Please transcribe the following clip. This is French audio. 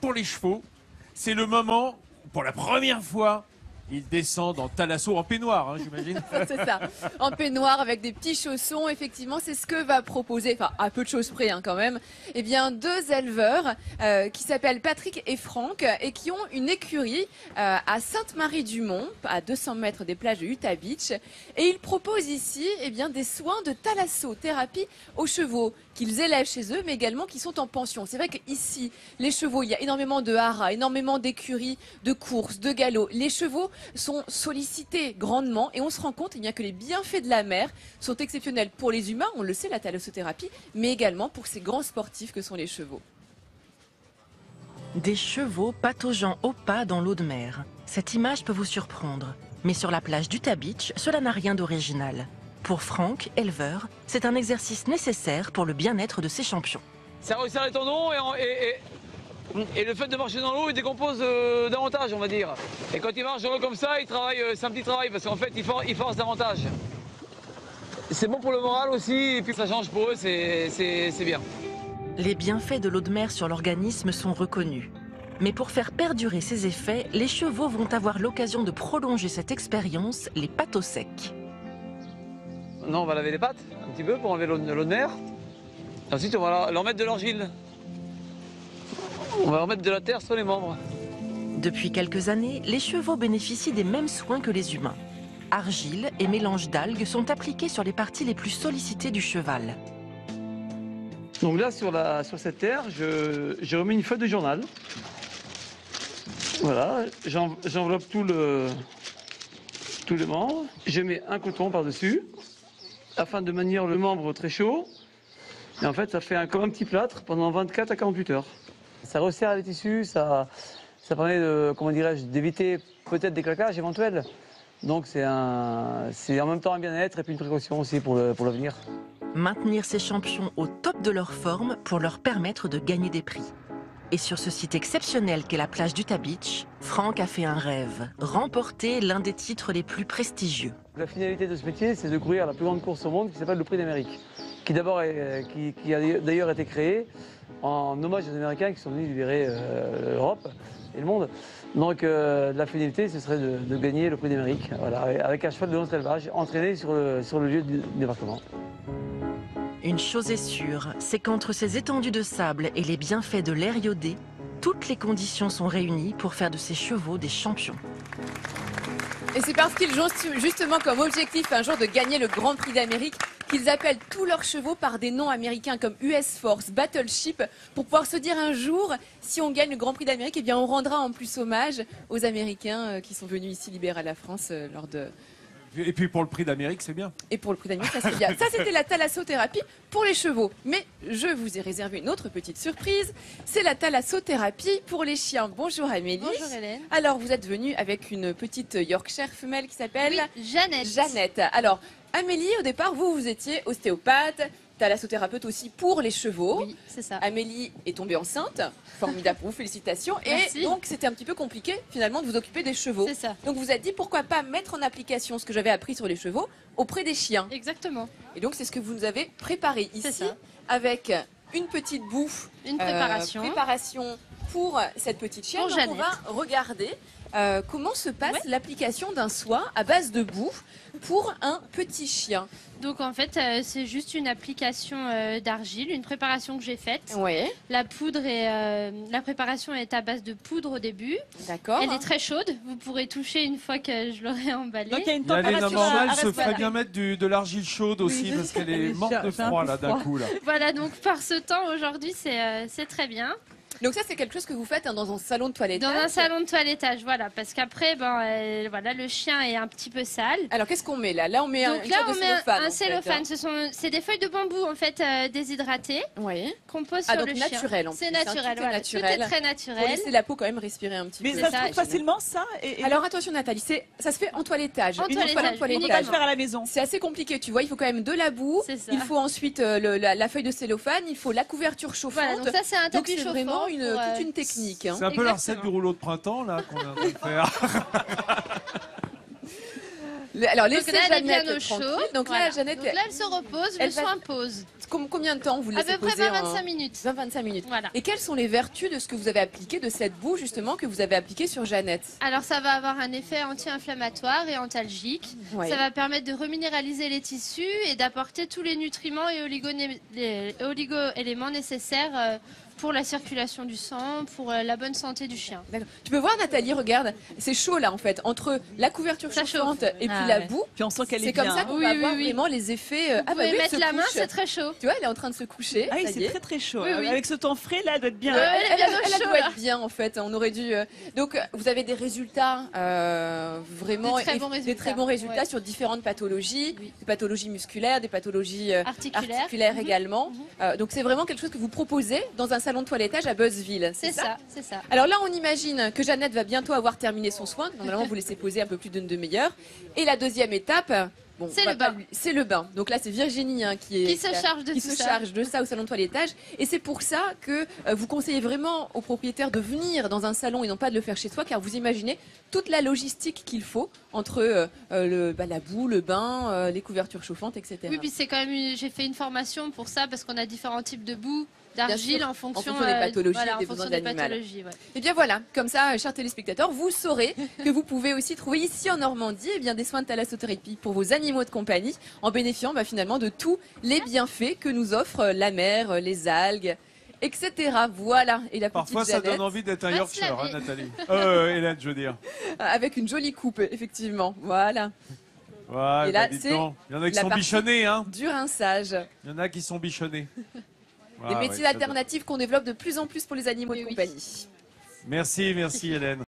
pour les chevaux, c'est le moment où, pour la première fois, ils descendent en thalasso en peignoir, hein, j'imagine. C'est ça, en peignoir avec des petits chaussons, effectivement, c'est ce que va proposer, enfin à peu de choses près quand même, eh bien deux éleveurs qui s'appellent Patrick et Franck et qui ont une écurie à Sainte-Marie-du-Mont, à 200 mètres des plages de Utah Beach, et ils proposent ici eh bien, des soins de thalassothérapie aux chevaux qu'ils élèvent chez eux, mais également qui sont en pension. C'est vrai qu'ici, les chevaux, il y a énormément de haras, énormément d'écuries, de courses, de galops. Les chevaux sont sollicités grandement et on se rend compte eh bien, que les bienfaits de la mer sont exceptionnels pour les humains, on le sait, la thalassothérapie, mais également pour ces grands sportifs que sont les chevaux. Des chevaux pataugeant au pas dans l'eau de mer. Cette image peut vous surprendre. Mais sur la plage d'Utah Beach, cela n'a rien d'original. Pour Franck, éleveur, c'est un exercice nécessaire pour le bien-être de ses champions. Ça resserre les tendons et le fait de marcher dans l'eau, il décompose davantage, on va dire. Et quand il marche dans l'eau comme ça, il travaille, c'est un petit travail parce qu'en fait, il force davantage. C'est bon pour le moral aussi, et puis ça change pour eux, c'est bien. Les bienfaits de l'eau de mer sur l'organisme sont reconnus. Mais pour faire perdurer ces effets, les chevaux vont avoir l'occasion de prolonger cette expérience, les pattes au sec. Maintenant, on va laver les pattes un petit peu pour enlever l'eau de mer. Et ensuite, on va leur mettre de l'argile. On va leur mettre de la terre sur les membres. Depuis quelques années, les chevaux bénéficient des mêmes soins que les humains. Argile et mélange d'algues sont appliqués sur les parties les plus sollicitées du cheval. Donc là, sur cette terre, j'ai remis une feuille de journal. Voilà, j'enveloppe tous les membres. Je mets un coton par-dessus, afin de maintenir le membre très chaud. Et en fait, ça fait comme un petit plâtre pendant 24 à 48 heures. Ça resserre les tissus, ça permet de, comment dirais-je, d'éviter peut-être des claquages éventuels. Donc c'est en même temps un bien-être et puis une précaution aussi pour l'avenir. Maintenir ces champions au top de leur forme pour leur permettre de gagner des prix. Et sur ce site exceptionnel qu'est la plage d'Utah Beach, Franck a fait un rêve, remporter l'un des titres les plus prestigieux. La finalité de ce métier, c'est de courir la plus grande course au monde qui s'appelle le Prix d'Amérique, qui a d'ailleurs été créé en hommage aux Américains qui sont venus libérer l'Europe et le monde. Donc la finalité, ce serait de gagner le Prix d'Amérique, voilà, avec un cheval de notre élevage entraîné sur le lieu du débarquement. Une chose est sûre, c'est qu'entre ces étendues de sable et les bienfaits de l'air iodé, toutes les conditions sont réunies pour faire de ces chevaux des champions. Et c'est parce qu'ils ont justement comme objectif un jour de gagner le Grand Prix d'Amérique qu'ils appellent tous leurs chevaux par des noms américains comme US Force, Battleship, pour pouvoir se dire un jour, si on gagne le Grand Prix d'Amérique, eh bien on rendra en plus hommage aux Américains qui sont venus ici libérer la France lors de... Et puis pour le prix d'Amérique, c'est bien. Et pour le prix d'Amérique, ça c'est bien. Ça c'était la thalassothérapie pour les chevaux. Mais je vous ai réservé une autre petite surprise. C'est la thalassothérapie pour les chiens. Bonjour Amélie. Bonjour Hélène. Alors vous êtes venue avec une petite Yorkshire femelle qui s'appelle Jeannette. Jeannette. Alors Amélie, au départ, vous étiez ostéopathe, thalassothérapeute aussi pour les chevaux. Oui, c'est ça. Amélie est tombée enceinte. Formidable pour vous, félicitations. Merci. Et donc c'était un petit peu compliqué finalement de vous occuper des chevaux. C'est ça. Donc vous vous êtes dit pourquoi pas mettre en application ce que j'avais appris sur les chevaux auprès des chiens. Exactement. Et donc c'est ce que vous nous avez préparé C'est ici ça. avec une petite bouffe. Une préparation. Préparation pour cette petite chienne. Pour Donc on Jeannette. va regarder comment se passe l'application d'un soin à base de bouffe pour un petit chien. Donc en fait, c'est juste une application d'argile, une préparation que j'ai faite. Oui, La poudre la préparation est à base de poudre au début. d'accord. Elle est très chaude. Vous pourrez toucher une fois que je l'aurai emballée. Donc il y a une Il y a les température normales, à se ferait respecter. bien mettre de l'argile chaude aussi, Oui. parce qu'elle est Oui, morte de j'ai un froid peu là d'un froid. coup là. Voilà, donc par ce temps aujourd'hui, c'est très bien. Donc ça c'est quelque chose que vous faites dans un salon de toilettage. Dans un salon de toilettage, voilà, parce qu'après, voilà, le chien est un petit peu sale. Alors qu'est-ce qu'on met là? Là on met Donc une là, sorte on de met cellophane. un en fait, cellophane. C'est des feuilles de bambou en fait déshydratées Oui. qu'on pose Ah sur donc le chien. naturel en C'est plus, hein, naturel, tout est voilà. naturel. Tout est très Pour naturel. laisser la peau quand même respirer un petit Mais peu. ça se ça, trouve facilement ça et Alors attention Nathalie, ça se fait en toilettage. En Uniquement toilettage, on peut pas toilettage. le faire à la maison. C'est assez compliqué, tu vois, il faut quand même de la boue, C'est ça. il faut ensuite la feuille de cellophane, il faut la couverture chauffante. Voilà, donc ça c'est un Donc tapis c'est chauffant. vraiment pour, toute une technique. hein. C'est un peu la recette Exactement. du rouleau de printemps là qu'on est en train de faire. Alors, Donc laissez là, elle est bien Jeannette au chaud. tranquille. Donc Voilà. là, Jeannette, Donc là, elle se repose, elle le va- soin pose. combien de temps vous À laissez peu près poser 20-25 minutes. 20-25 minutes. Voilà. Et quelles sont les vertus de ce que vous avez appliqué, de cette boue justement que vous avez appliquée sur Jeannette? Alors ça va avoir un effet anti-inflammatoire et antalgique. Ouais. Ça va permettre de reminéraliser les tissus et d'apporter tous les nutriments et oligo-éléments nécessaires pour la circulation du sang, pour la bonne santé du chien. D'accord. Tu peux voir Nathalie, regarde, c'est chaud là en fait, entre la couverture Ça chauffante chauffe. et puis Ah la ouais. boue. Puis on sent qu'elle est C'est bien. comme ça hein. qu'on Oui, va oui, voir oui. vraiment les effets. Vous pouvez elle mettre se la main, couche. c'est très chaud. Tu vois, elle est en train de se coucher. Ah oui, ça y c'est est. très très chaud. Oui, oui. Avec ce temps frais, là, elle doit être bien. Ouais. elle est bien au Elle chaud, doit là. être bien en fait. On aurait dû. Donc vous avez des résultats vraiment Des très bons des résultats. très bons résultats Ouais. sur différentes pathologies, Oui. des pathologies musculaires, des pathologies Articulaire. également. Donc c'est vraiment quelque chose que vous proposez dans un salon de toilettage à Buzzville. C'est ça, c'est ça. Alors là, on imagine que Jeannette va bientôt avoir terminé son soin. Normalement, vous laissez poser un peu plus d'une demi-heure. Et la deuxième étape, bon, C'est on va le pas bain. lui- C'est le bain. Donc là, c'est Virginie Qui se charge de qui tout se ça. charge de ça au salon de toilettage. Et c'est pour ça que vous conseillez vraiment aux propriétaires de venir dans un salon et non pas de le faire chez soi, car vous imaginez toute la logistique qu'il faut entre la boue, le bain, les couvertures chauffantes, etc. Oui, puis c'est quand même. J'ai fait une formation pour ça parce qu'on a différents types de boue, d'argile sûr, en fonction des pathologies voilà, et des en fonction besoins des de l'animal. pathologies. Ouais. Et bien voilà, comme ça, chers téléspectateurs, vous saurez que vous pouvez aussi trouver ici en Normandie des soins de thalassothérapie pour vos animaux de compagnie en bénéficiant finalement de tous les bienfaits que nous offre la mer, les algues, etc. Voilà, et la petite Parfois, ça Jeannette, donne envie d'être un Va se Yorkshire, hein, laver. Nathalie. Hélène, je veux dire. avec une jolie coupe, effectivement. Voilà, Ouais, Et là, dites c'est donc. Il y en a qui la sont partie- bichonnés, hein. du rinçage. Il y en a qui sont bichonnés. Des médecines alternatives qu'on développe de plus en plus pour les animaux Oui, de oui. compagnie. Merci, merci Hélène.